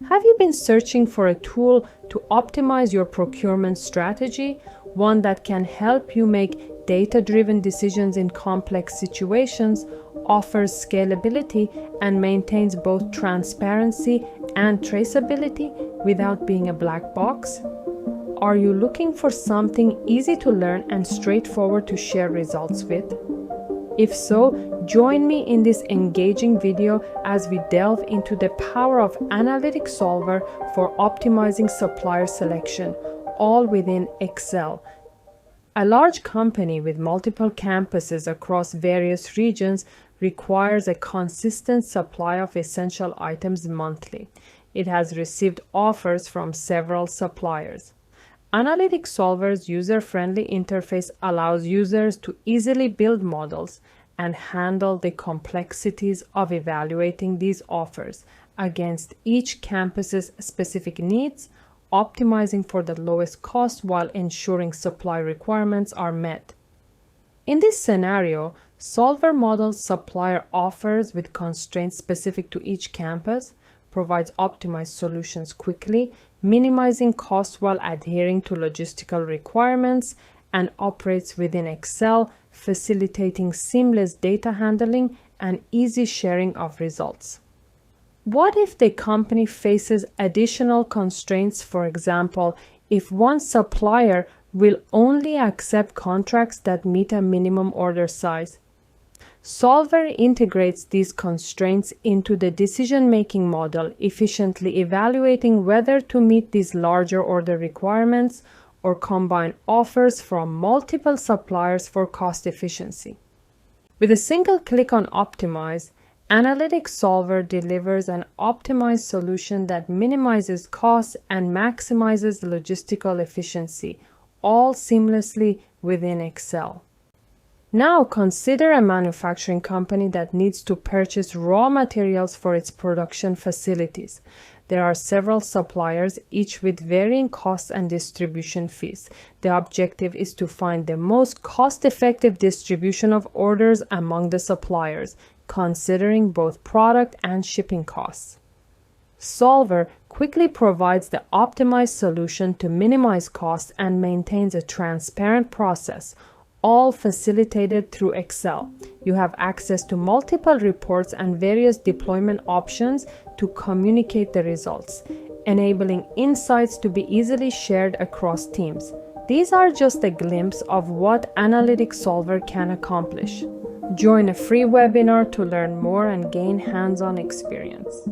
Have you been searching for a tool to optimize your procurement strategy, one that can help you make data-driven decisions in complex situations, offers scalability, and maintains both transparency and traceability without being a black box? Are you looking for something easy to learn and straightforward to share results with? If so, join me in this engaging video as we delve into the power of Analytic Solver for optimizing supplier selection, all within Excel. A large company with multiple campuses across various regions requires a consistent supply of essential items monthly. It has received offers from several suppliers. Analytic Solver's user-friendly interface allows users to easily build models and handle the complexities of evaluating these offers against each campus's specific needs, optimizing for the lowest cost while ensuring supply requirements are met. In this scenario, Solver models supplier offers with constraints specific to each campus, provides optimized solutions quickly, minimizing costs while adhering to logistical requirements, and operates within Excel, facilitating seamless data handling and easy sharing of results. What if the company faces additional constraints? For example, if one supplier will only accept contracts that meet a minimum order size. Solver integrates these constraints into the decision-making model, efficiently evaluating whether to meet these larger order requirements or combine offers from multiple suppliers for cost efficiency. With a single click on Optimize, Analytic Solver delivers an optimized solution that minimizes costs and maximizes logistical efficiency, all seamlessly within Excel. Now consider a manufacturing company that needs to purchase raw materials for its production facilities. There are several suppliers, each with varying costs and distribution fees. The objective is to find the most cost-effective distribution of orders among the suppliers, considering both product and shipping costs. Solver quickly provides the optimized solution to minimize costs and maintains a transparent process, all facilitated through Excel. You have access to multiple reports and various deployment options to communicate the results, enabling insights to be easily shared across teams. These are just a glimpse of what Analytic Solver can accomplish. Join a free webinar to learn more and gain hands-on experience.